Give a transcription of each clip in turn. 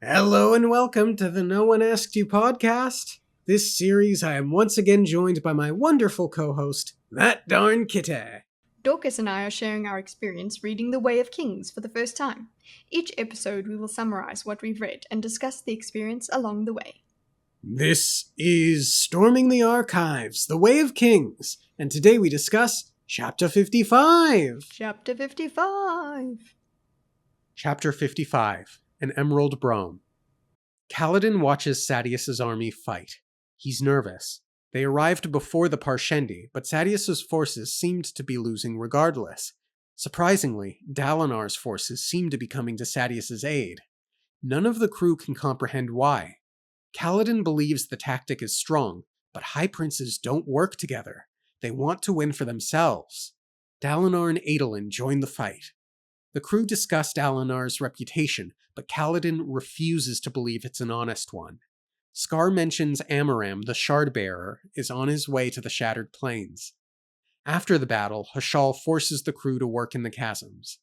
Hello and welcome to the No One Asked You podcast. This series I am once again joined by my wonderful co-host, that darn Kitty. Dorkus and I are sharing our experience reading The Way of Kings for the first time. Each episode we will summarize what we've read and discuss the experience along the way. This is Storming the Archives, The Way of Kings, and today we discuss Chapter 55. Chapter 55. Chapter 55, An Emerald Brome. Kaladin watches Sadeas's army fight. He's nervous. They arrived before the Parshendi, but Sadeas's forces seemed to be losing regardless. Surprisingly, Dalinar's forces seem to be coming to Sadeas's aid. None of the crew can comprehend why. Kaladin believes the tactic is strong, but High Princes don't work together. They want to win for themselves. Dalinar and Adolin join the fight. The crew discuss Dalinar's reputation, but Kaladin refuses to believe it's an honest one. Scar mentions Amaram, the Shard-Bearer, is on his way to the Shattered Plains. After the battle, Hashal forces the crew to work in the chasms.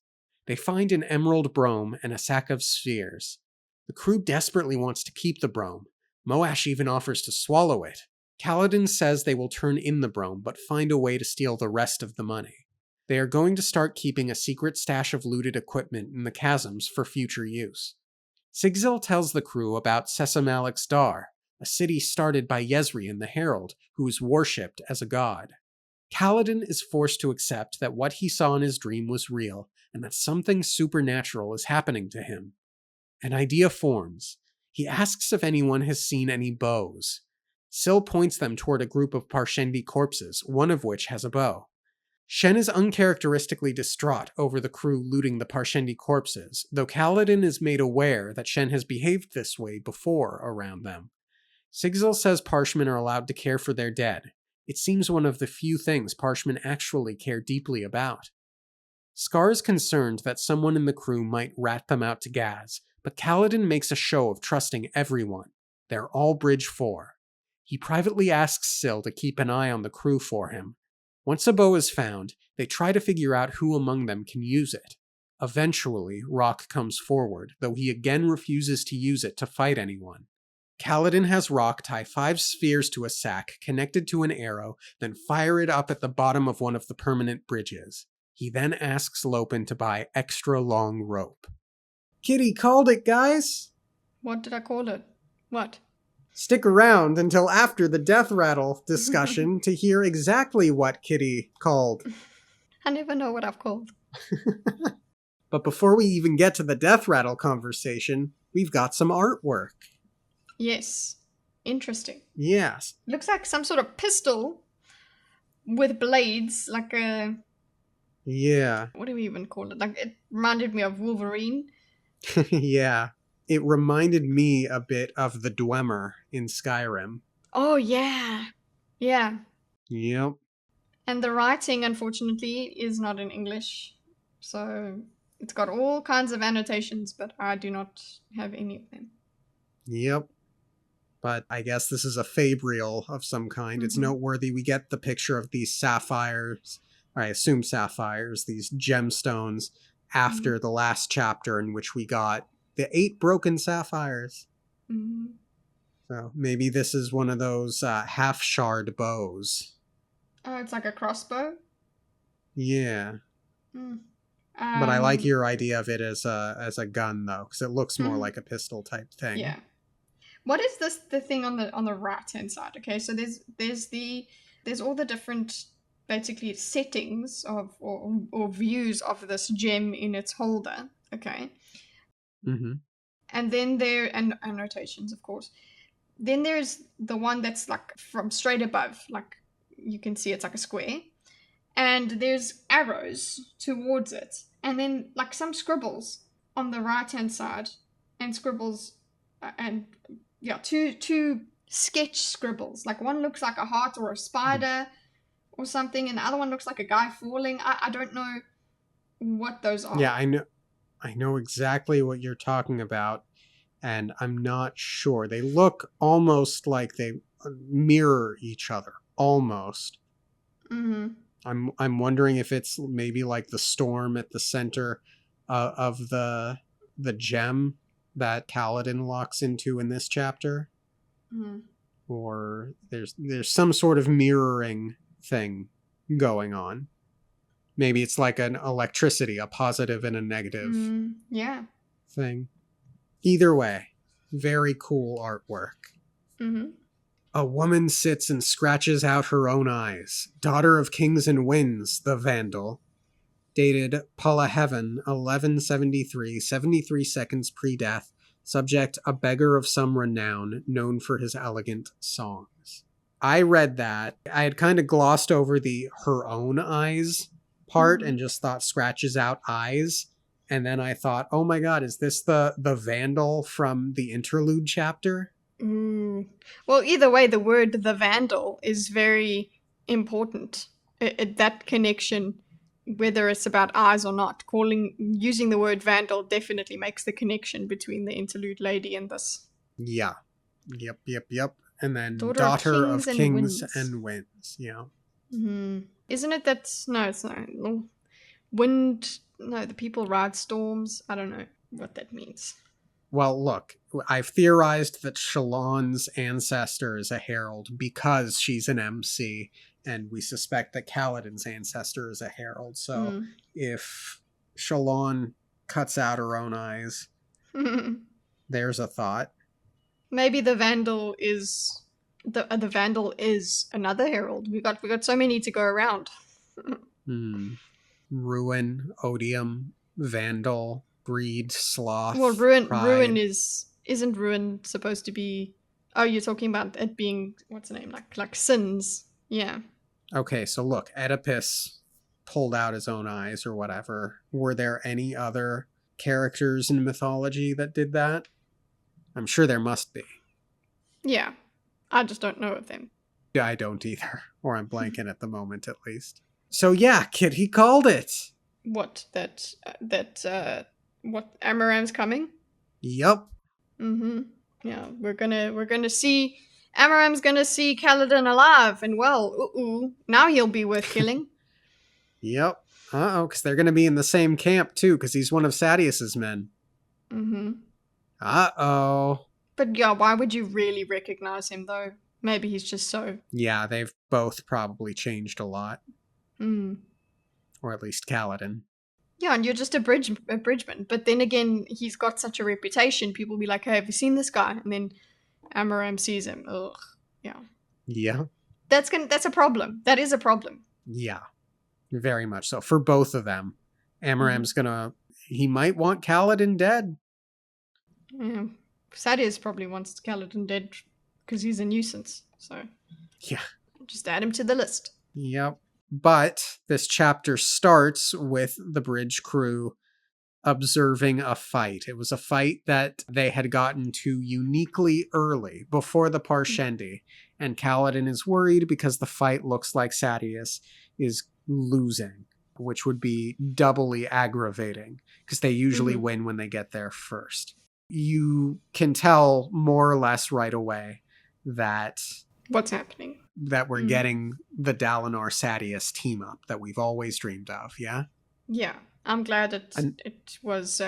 They find an emerald brome and a sack of spheres. The crew desperately wants to keep the brome. Moash even offers to swallow it. Kaladin says they will turn in the brome, but find a way to steal the rest of the money. They are going to start keeping a secret stash of looted equipment in the chasms for future use. Sigzil tells the crew about Sesamalek's Dar, a city started by Yezrien the Herald, who is worshipped as a god. Kaladin is forced to accept that what he saw in his dream was real, and that something supernatural is happening to him. An idea forms. He asks if anyone has seen any bows. Syl points them toward a group of Parshendi corpses, one of which has a bow. Shen is uncharacteristically distraught over the crew looting the Parshendi corpses, though Kaladin is made aware that Shen has behaved this way before around them. Sigzil says Parshmen are allowed to care for their dead. It seems one of the few things Parshmen actually care deeply about. Scar is concerned that someone in the crew might rat them out to Gaz, but Kaladin makes a show of trusting everyone. They're all Bridge 4. He privately asks Syl to keep an eye on the crew for him. Once a bow is found, they try to figure out who among them can use it. Eventually, Rock comes forward, though he again refuses to use it to fight anyone. Kaladin has Rock tie 5 spheres to a sack connected to an arrow, then fire it up at the bottom of one of the permanent bridges. He then asks Lopen to buy extra long rope. Kitty called it, guys! What did I call it? What? Stick around until after the death rattle discussion to hear exactly what Kitty called. I never know what I've called. But before we even get to the death rattle conversation, we've got some artwork. Yes. Interesting. Yes. Looks like some sort of pistol with blades, like a... Yeah. What do we even call it? Like, it reminded me of Wolverine. Yeah. It reminded me a bit of the Dwemer in Skyrim. Oh, yeah. Yeah. Yep. And the writing, unfortunately, is not in English. So it's got all kinds of annotations, but I do not have any of them. Yep. But I guess this is a fabrial of some kind. Mm-hmm. It's noteworthy. We get the picture of these sapphires, or I assume sapphires, these gemstones, after the last chapter in which we got the 8 broken sapphires. Mm-hmm. So maybe this is one of those half-shard bows. Oh, it's like a crossbow? Yeah. But I like your idea of it as a gun, though, because it looks more like a pistol type thing. Yeah. What is the thing on the right hand side? Okay, so there's all the different basically settings of or views of this gem in its holder. Okay. Mm-hmm. And then and annotations, of course. Then there's the one that's like from straight above, like you can see it's like a square. And there's arrows towards it. And then like some scribbles on the right hand side. And scribbles and yeah, two sketch scribbles. Like one looks like a heart or a spider or something, and the other one looks like a guy falling. I don't know what those are. Yeah, I know exactly what you're talking about, and I'm not sure. They look almost like they mirror each other. Almost. Mm-hmm. I'm wondering if it's maybe like the storm at the center of the gem that Kaladin locks into in this chapter. Mm. Or there's some sort of mirroring thing going on. Maybe it's like an electricity, a positive and a negative Yeah. thing. Either way, very cool artwork. Mm-hmm. A woman sits and scratches out her own eyes. Daughter of Kings and Winds, the Vandal. Dated Heaven, 1173, 73 seconds pre-death. Subject, a beggar of some renown, known for his elegant songs. I read that. I had kind of glossed over the her own eyes part and just thought scratches out eyes. And then I thought, oh my god, is this the Vandal from the interlude chapter? Well, either way, the word the Vandal is very important. That connection, whether it's about eyes or not, using the word Vandal definitely makes the connection between the interlude lady and this. Yeah. Yep. And then Daughter of Kings and Winds. Yeah. Mm-hmm. Isn't it that... No, it's not. Wind... No, the people ride storms. I don't know what that means. Well, look, I've theorized that Shallan's ancestor is a herald because she's an MC, and we suspect that Kaladin's ancestor is a herald. So if Shallan cuts out her own eyes, there's a thought. Maybe the Vandal is the Vandal is another herald. We got so many to go around. Ruin, odium, Vandal, greed, sloth. Well, ruin isn't ruin supposed to be? Oh, you're talking about it being what's the name, like sins? Yeah. Okay, so look, Oedipus pulled out his own eyes or whatever. Were there any other characters in mythology that did that? I'm sure there must be. Yeah, I just don't know of them. I don't either, or I'm blanking at the moment at least. So yeah, kid, he called it. What, what, Amaram's coming? Yup. Mm-hmm. Yeah, we're gonna see, Amaram's gonna see Kaladin alive and well. Now he'll be worth killing. Yep. Because they're gonna be in the same camp too, because he's one of Sadeas's men. Mm-hmm. But yeah, why would you really recognize him though? Maybe he's just so... Yeah, they've both probably changed a lot. Or at least Kaladin. Yeah, and you're just a bridgeman. But then again, he's got such a reputation. People will be like, hey, have you seen this guy? And then Amaram sees him. Ugh. Yeah. Yeah. That's a problem. That is a problem. Yeah. Very much so. For both of them. Amaram's gonna... He might want Kaladin dead. Yeah. Sadeas probably wants Kaladin dead because he's a nuisance. So... Yeah. Just add him to the list. Yep. But this chapter starts with the bridge crew observing a fight. It was a fight that they had gotten to uniquely early, before the Parshendi. And Kaladin is worried because the fight looks like Sadeas is losing, which would be doubly aggravating because they usually win when they get there first. You can tell more or less right away that... What's happening? That we're getting the Dalinar Sadeas team up that we've always dreamed of, yeah? Yeah, I'm glad it was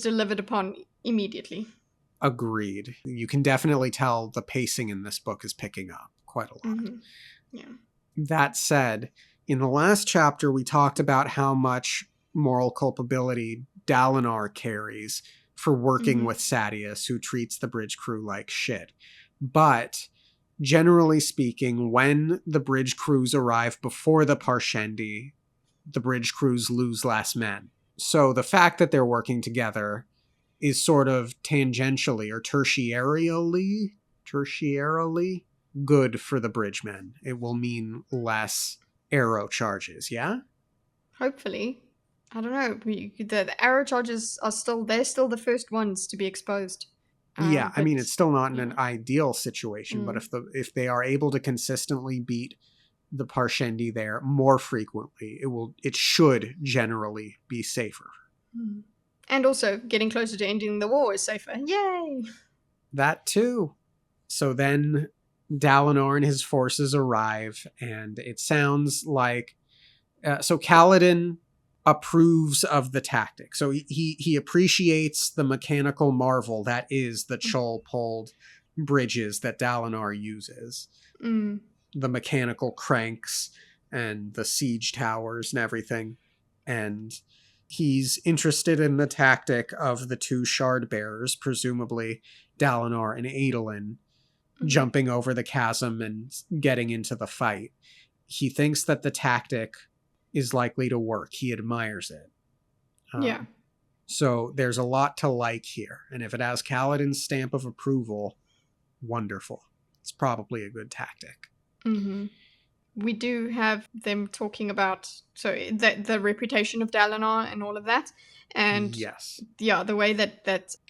delivered upon immediately. Agreed. You can definitely tell the pacing in this book is picking up quite a lot. Yeah. That said, in the last chapter we talked about how much moral culpability Dalinar carries for working with Sadeas, who treats the bridge crew like shit. But... generally speaking, when the bridge crews arrive before the Parshendi, the bridge crews lose less men. So the fact that they're working together is sort of tangentially or tertiarily good for the bridgemen. It will mean less arrow charges, yeah? Hopefully. I don't know. The arrow charges are they're still the first ones to be exposed. Yeah, I mean, it's still not in an ideal situation, but if they are able to consistently beat the Parshendi there more frequently, it should generally be safer. And also, getting closer to ending the war is safer. Yay! That too. So then Dalinar and his forces arrive, and it sounds like... so Kaladin approves of the tactic. So he appreciates the mechanical marvel that is the Chol-pulled bridges that Dalinar uses. Mm. The mechanical cranks and the siege towers and everything. And he's interested in the tactic of the two shard bearers, presumably Dalinar and Adolin, jumping over the chasm and getting into the fight. He thinks that the tactic is likely to work. He admires it. Yeah. So there's a lot to like here. And if it has Kaladin's stamp of approval, wonderful. It's probably a good tactic. Mm-hmm. We do have them talking about the reputation of Dalinar and all of that. And yes, the way that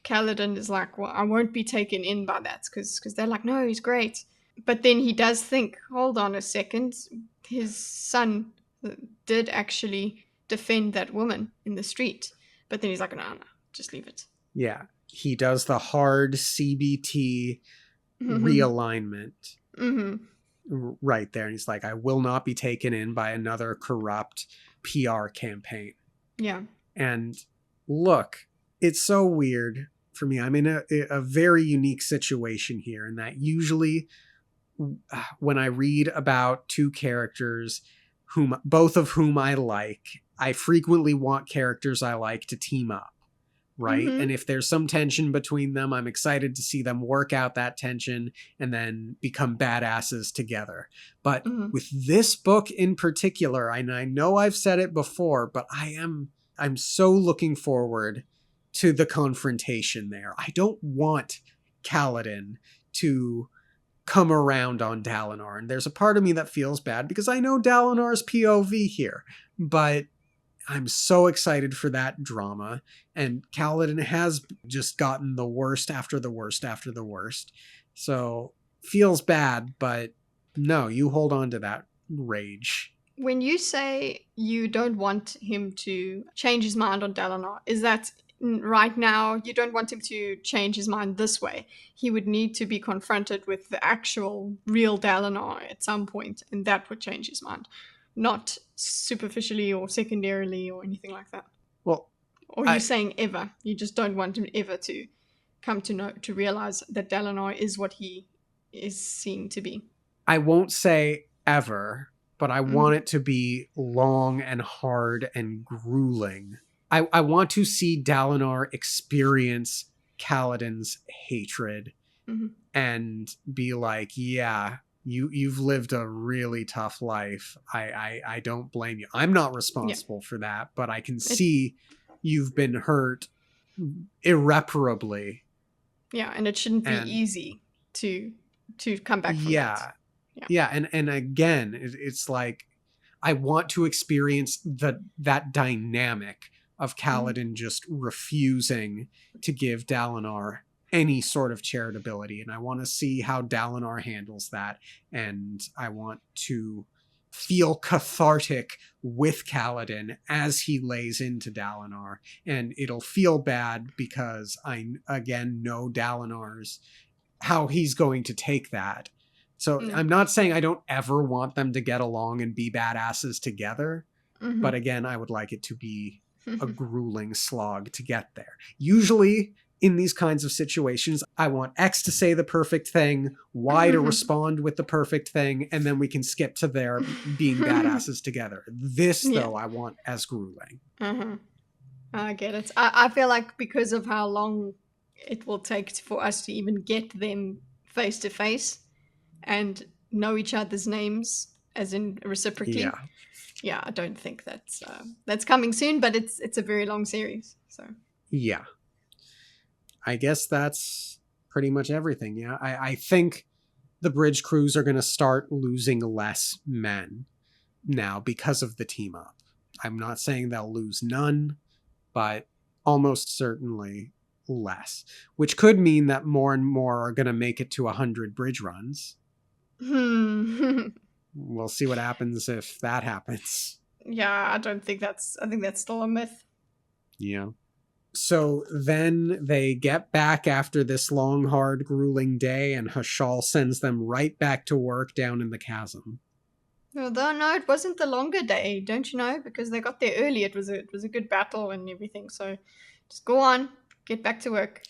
Kaladin is like, well, I won't be taken in by that because they're like, no, he's great. But then he does think, hold on a second, his son did actually defend that woman in the street. But then he's like, no, just leave it. Yeah, he does the hard CBT realignment. Mm-hmm. Right there. And he's like, I will not be taken in by another corrupt PR campaign. Yeah. And look, it's so weird for me. I'm in a very unique situation here, in that usually when I read about two characters, both of whom I like, I frequently want characters I like to team up. Right. Mm-hmm. And if there's some tension between them, I'm excited to see them work out that tension and then become badasses together. But with this book in particular, and I know I've said it before, but I'm so looking forward to the confrontation there. I don't want Kaladin to come around on Dalinar. And there's a part of me that feels bad because I know Dalinar's POV here, but I'm so excited for that drama. And Kaladin has just gotten the worst after the worst after the worst. So feels bad, but no, you hold on to that rage. When you say you don't want him to change his mind on Dalinar, is that right now you don't want him to change his mind this way? He would need to be confronted with the actual real Dalinar at some point, and that would change his mind. Not superficially or secondarily or anything like that. Well, or you're saying ever. You just don't want him ever to come to know, to realize that Dalinar is what he is seen to be. I won't say ever, but I want it to be long and hard and grueling. I want to see Dalinar experience Kaladin's hatred and be like, yeah, you've lived a really tough life. I don't blame you. I'm not responsible for that, but I can see you've been hurt irreparably. Yeah, and it shouldn't be easy to come back from that. Yeah, and again, it's like I want to experience that dynamic of Kaladin just refusing to give Dalinar any sort of charitability, and I want to see how Dalinar handles that, and I want to feel cathartic with Kaladin as he lays into Dalinar, and it'll feel bad because I again know Dalinar's how he's going to take that. So I'm not saying I don't ever want them to get along and be badasses together, but again, I would like it to be a grueling slog to get there. Usually in these kinds of situations, I want X to say the perfect thing, Y to respond with the perfect thing, and then we can skip to their being badasses together. This, though, I want as grueling. I get it. I feel like because of how long it will take for us to even get them face to face and know each other's names, as in reciprocally. Yeah, I don't think that's coming soon, but it's a very long series. So yeah. I guess that's pretty much everything. Yeah, I think the bridge crews are going to start losing less men now because of the team up. I'm not saying they'll lose none, but almost certainly less, which could mean that more and more are going to make it to 100 bridge runs. We'll see what happens if that happens. Yeah, I think that's still a myth. Yeah. So then they get back after this long, hard, grueling day, and Hashal sends them right back to work down in the chasm. Although no, it wasn't the longer day, don't you know? Because they got there early. It was a good battle and everything. So just go on, get back to work.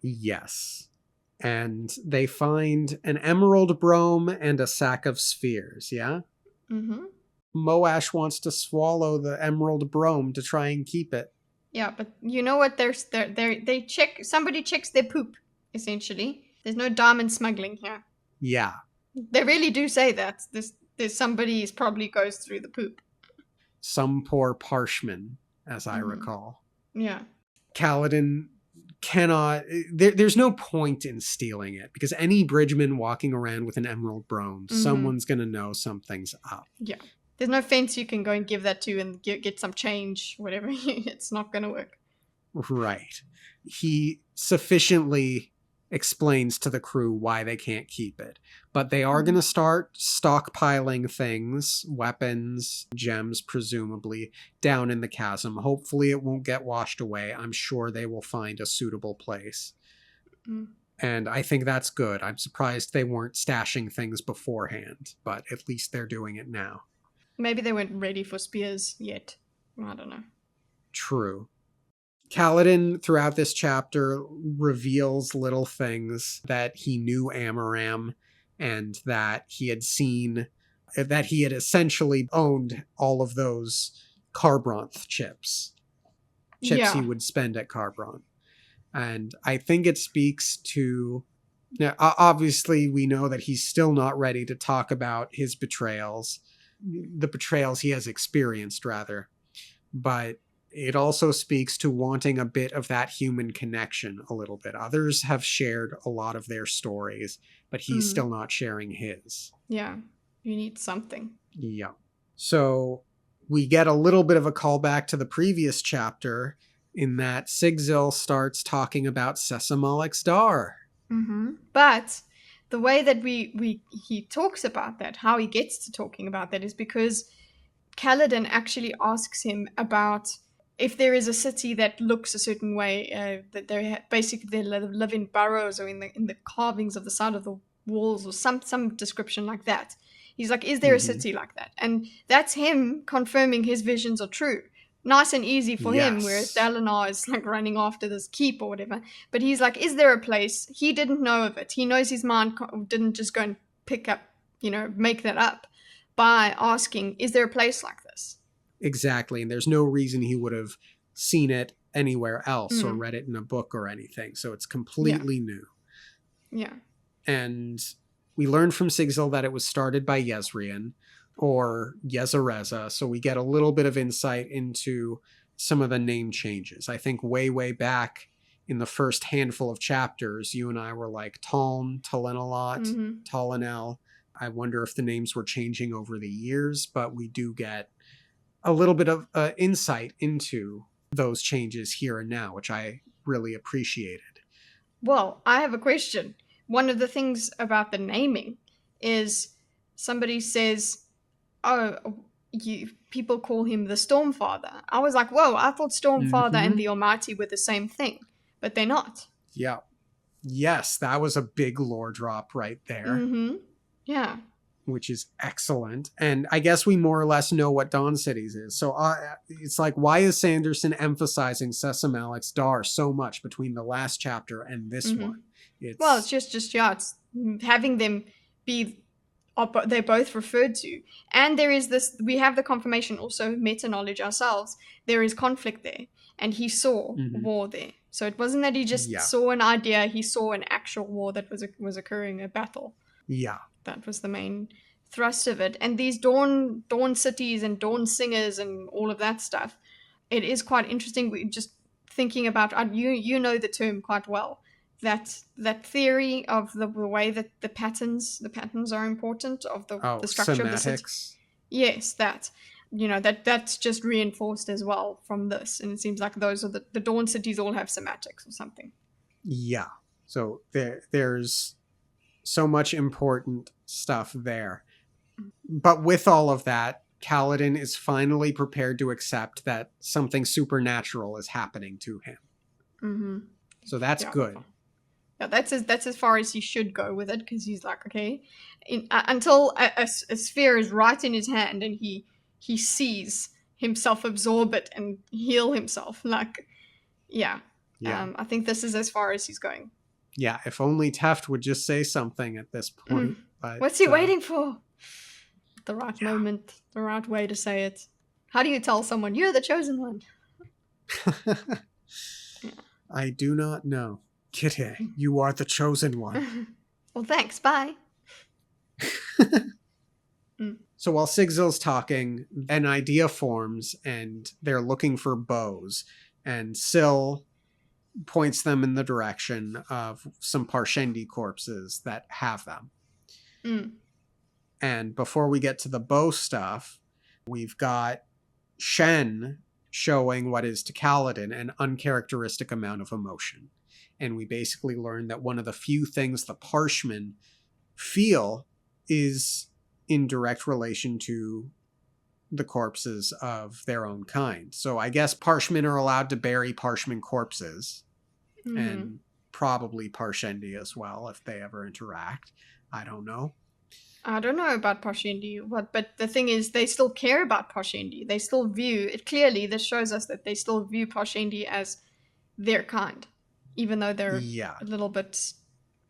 Yes. And they find an emerald brome and a sack of spheres, yeah? Mm-hmm. Moash wants to swallow the emerald brome to try and keep it. Yeah, but you know what? They check. Somebody checks their poop. Essentially, there's no diamond smuggling here. Yeah. They really do say that. There's somebody probably goes through the poop. Some poor parshman, as I recall. Yeah. Kaladin cannot... There's no point in stealing it, because any bridgeman walking around with an emerald brome, someone's going to know something's up. Yeah. There's no fence you can go and give that to and get some change, whatever. It's not going to work. Right. He sufficiently explains to the crew why they can't keep it. But they are going to start stockpiling things, weapons, gems, presumably, down in the chasm. Hopefully it won't get washed away. I'm sure they will find a suitable place. And I think that's good. I'm surprised they weren't stashing things beforehand, but at least they're doing it now. Maybe they weren't ready for spears yet. I don't know. True. Kaladin, throughout this chapter, reveals little things that he knew Amaram and that he had seen, that he had essentially owned all of those Carbronth chips. He would spend at Carbronth. And I think it speaks to... Now, obviously, we know that he's still not ready to talk about his betrayals. The betrayals he has experienced, rather. But it also speaks to wanting a bit of that human connection a little bit. Others have shared a lot of their stories, but he's still not sharing his. Yeah, you need something. Yeah. So we get a little bit of a callback to the previous chapter in that Sigzil starts talking about Sesamalex Dar. But the way that he talks about that, how he gets to talking about that, is because Kaladin actually asks him about if there is a city that looks a certain way, that they live in burrows or in the carvings of the side of the walls or some description like that. He's like, is there a city like that? And that's him confirming his visions are true. Nice and easy for him, whereas Dalinar is like running after this keep or whatever. But he's like, is there a place? He didn't know of it. He knows his mind didn't just go and pick up, make that up by asking, is there a place like this? Exactly. And there's no reason he would have seen it anywhere else or read it in a book or anything. So it's completely new. Yeah. And we learned from Sigzil that it was started by Yezrian or Yezareza. So we get a little bit of insight into some of the name changes. I think way back in the first handful of chapters, you and I were like Taln, Talenalot, Talenel. I wonder if the names were changing over the years, but we do get a little bit of insight into those changes here and now, which I really appreciated. Well, I have a question. One of the things about the naming is somebody says, people call him the Stormfather. I was like, whoa, I thought Stormfather and the Almighty were the same thing, but they're not. Yeah. Yes, that was a big lore drop right there. Yeah. Which is excellent. And I guess we more or less know what Dawn Cities is. So it's like, why is Sanderson emphasizing Sesamalex Dar so much between the last chapter and this one? It's just it's having them be, they're both referred to. And there is this, we have the confirmation, also meta-knowledge ourselves, there is conflict there. And he saw war there. So it wasn't that he just saw an idea, he saw an actual war that was occurring, a battle. Yeah. That was the main thrust of it. And these dawn cities and dawn singers and all of that stuff, it is quite interesting. We just thinking about, you know the term quite well, that theory of the way that the patterns are important of the structure of the city. Yes, that. That's just reinforced as well from this. And it seems like those are the dawn cities all have semantics or something. Yeah. So there's so much important stuff there. But with all of that, Kaladin is finally prepared to accept that something supernatural is happening to him. So that's good. Yeah, that's as far as he should go with it, because he's like, okay, until a sphere is right in his hand and he sees himself absorb it and heal himself. Like, yeah, Yeah. I think this is as far as he's going. Yeah, if only Teft would just say something at this point. But What's he waiting for? The right yeah. moment, the right way to say it. How do you tell someone you're the chosen one? Yeah. I do not know. Kitty, you are the chosen one. Well, thanks. Bye. So while Sigzil's talking, an idea forms and they're looking for bows. And Syl points them in the direction of some Parshendi corpses that have them. Mm. And before we get to the bow stuff, we've got Shen showing what is to Kaladin an uncharacteristic amount of emotion. And we basically learn that one of the few things the Parshmen feel is in direct relation to the corpses of their own kind. So I guess Parshmen are allowed to bury Parshman corpses, and probably Parshendi as well if they ever interact. I don't know. I don't know about Parshendi, but the thing is, they still care about Parshendi. They still view it clearly. This shows us that they still view Parshendi as their kind, even though they're a little bit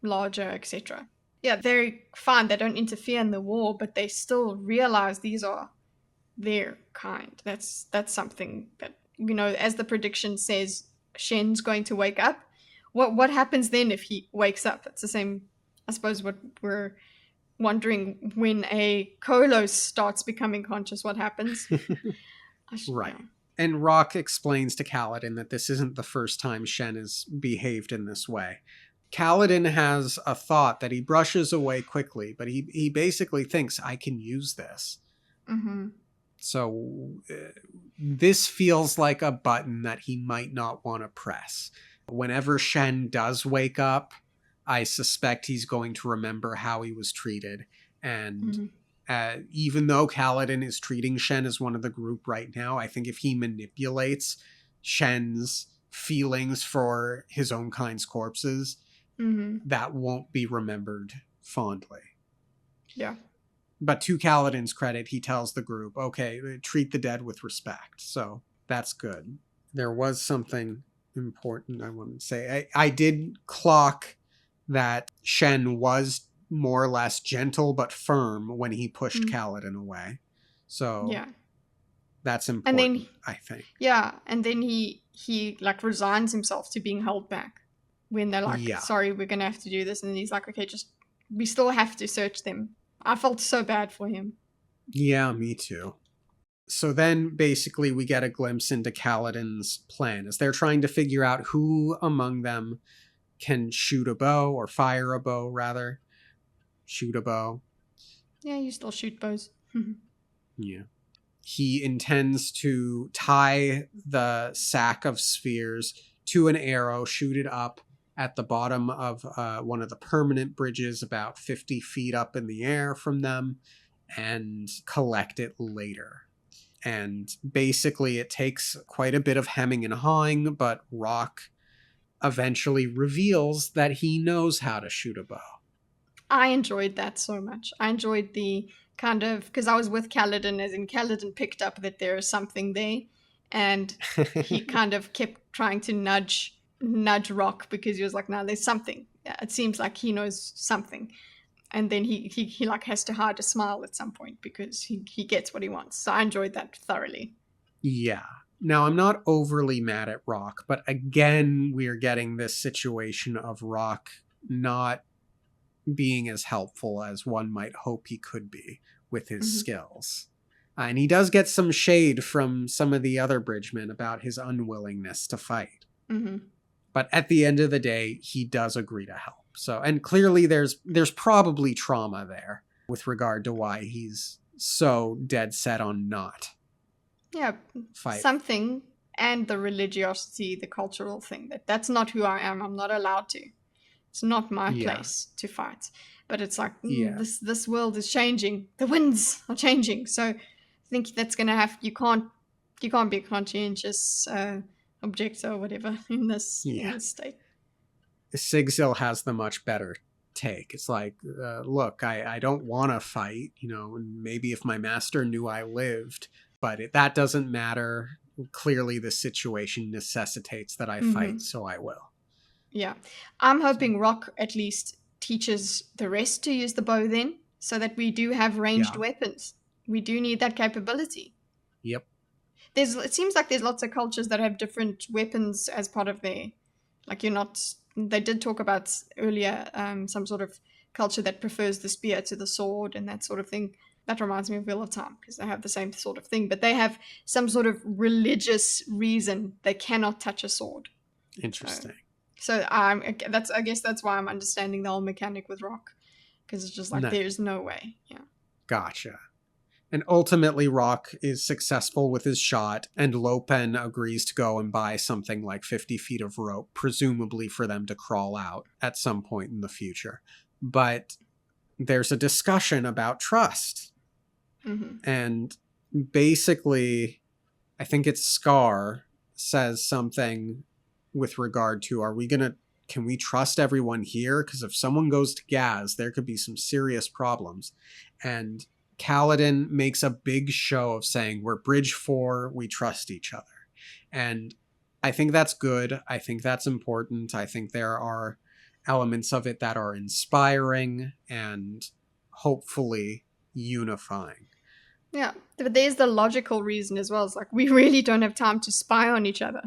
larger, etc. Yeah, they're fine. They don't interfere in the war, but they still realize these are their kind. That's something that, as the prediction says, Shen's going to wake up. What happens then if he wakes up? It's the same, I suppose, what we're wondering when a Kolos starts becoming conscious, what happens? Right. And Rock explains to Kaladin that this isn't the first time Shen has behaved in this way. Kaladin has a thought that he brushes away quickly, but he basically thinks, I can use this. Mm-hmm. So this feels like a button that he might not want to press. Whenever Shen does wake up, I suspect he's going to remember how he was treated. And even though Kaladin is treating Shen as one of the group right now, I think if he manipulates Shen's feelings for his own kind's corpses, that won't be remembered fondly. Yeah. But to Kaladin's credit, he tells the group, okay, treat the dead with respect. So that's good. There was something important I wanted to say. I did clock that Shen was more or less gentle but firm when he pushed Kaladin away. So that's important, and then, I think. Yeah, and then he like resigns himself to being held back when they're like, sorry, we're going to have to do this. And then he's like, okay, we still have to search them. I felt so bad for him. Yeah, me too. So then basically we get a glimpse into Kaladin's plan as they're trying to figure out who among them can shoot a bow, or fire a bow, rather. Shoot a bow. Yeah, you still shoot bows. Yeah. He intends to tie the sack of spheres to an arrow, shoot it up at the bottom of one of the permanent bridges about 50 feet up in the air from them, and collect it later. And basically it takes quite a bit of hemming and hawing, but Rock eventually reveals that he knows how to shoot a bow. I enjoyed that so much. I enjoyed the kind of, because I was with Kaladin, as in Kaladin picked up that there is something there, and he kind of kept trying to nudge Rock, because he was like, no, there's something. It seems like he knows something. And then he like has to hide a smile at some point because he gets what he wants. So I enjoyed that thoroughly. Yeah. Now, I'm not overly mad at Rock, but again, we're getting this situation of Rock not being as helpful as one might hope he could be with his skills. And he does get some shade from some of the other bridgemen about his unwillingness to fight. But at the end of the day, he does agree to help. So, and clearly there's probably trauma there with regard to why he's so dead set on not fight. Something, and the religiosity, the cultural thing, that's not who I am. I'm not allowed to. It's not my place to fight. But it's like, this world is changing. The winds are changing. So I think that's going to have, you can't be a conscientious objector or whatever in this state. Sigzil has the much better take. It's like, look, I don't want to fight, and maybe if my master knew I lived, but that doesn't matter. Clearly, the situation necessitates that I fight, so I will. Yeah. I'm hoping Rock at least teaches the rest to use the bow then, so that we do have ranged weapons. We do need that capability. Yep. It seems like there's lots of cultures that have different weapons as part of their, like they did talk about earlier some sort of culture that prefers the spear to the sword and that sort of thing. That reminds me of Wheel of Time because they have the same sort of thing, but they have some sort of religious reason they cannot touch a sword. Interesting. So I guess that's why I'm understanding the whole mechanic with Rock, because it's just like there's no way. Yeah. Gotcha. And ultimately, Rock is successful with his shot, and Lopen agrees to go and buy something like 50 feet of rope, presumably for them to crawl out at some point in the future. But there's a discussion about trust. And basically, I think it's Scar says something with regard to, can we trust everyone here? Because if someone goes to Gaz, there could be some serious problems. And Kaladin makes a big show of saying, we're Bridge 4, we trust each other. And I think that's good. I think that's important. I think there are elements of it that are inspiring and hopefully unifying. Yeah, but there's the logical reason as well. It's like, we really don't have time to spy on each other.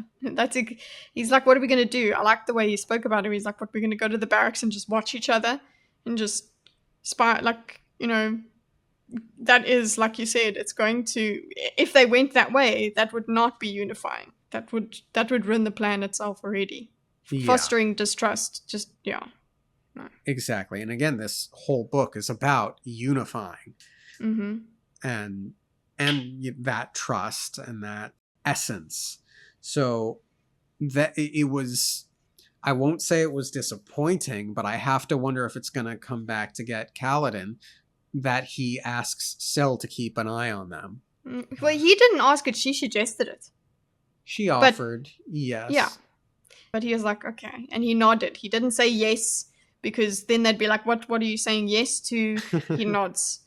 He's like, what are we going to do? I like the way he spoke about it. He's like, what, we're going to go to the barracks and just watch each other and just spy? Like, that is, like you said, it's going to, if they went that way, that would not be unifying. That would ruin the plan itself already. Yeah. Fostering distrust, no. Exactly. And again, this whole book is about unifying. And that trust and that essence. So that it was, I won't say it was disappointing, but I have to wonder if it's going to come back to get Kaladin, that he asks Syl to keep an eye on them. Well, he didn't ask it. She suggested it. She offered, yes. Yeah. But he was like, okay. And he nodded. He didn't say yes, because then they'd be like, what are you saying yes to? He nods.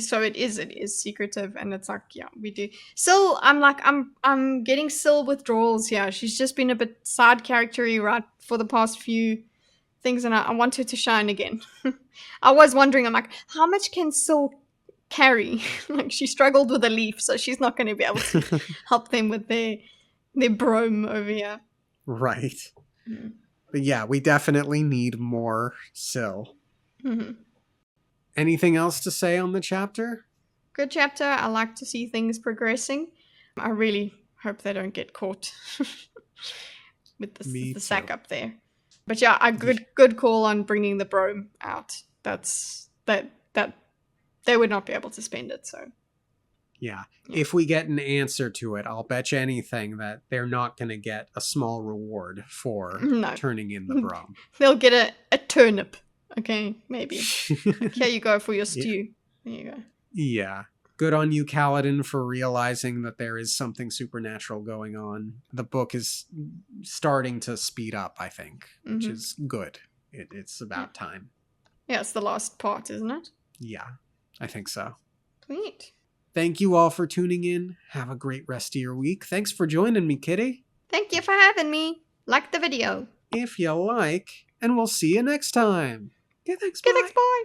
So it is secretive, and it's like, yeah, we do. Syl, I'm getting Syl withdrawals here. She's just been a bit side character-y right for the past few things, and I want her to shine again. I was wondering, I'm like, how much can Syl carry? Like, she struggled with a leaf, so she's not going to be able to help them with their brome over here. Right. But yeah, we definitely need more Syl. Anything else to say on the chapter? Good chapter. I like to see things progressing. I really hope they don't get caught with the sack up there. But yeah, a good call on bringing the brome out. That they would not be able to spend it. So yeah, if we get an answer to it, I'll bet you anything that they're not going to get a small reward for turning in the brome. They'll get a turnip. Okay, maybe. Here you go for your stew. There you go. Yeah. Good on you, Kaladin, for realizing that there is something supernatural going on. The book is starting to speed up, I think, which is good. It's about time. Yeah, it's the last part, isn't it? Yeah, I think so. Sweet. Thank you all for tuning in. Have a great rest of your week. Thanks for joining me, Kitty. Thank you for having me. Like the video. If you like, and we'll see you next time. Okay, thanks, bye. Okay, thanks, bye.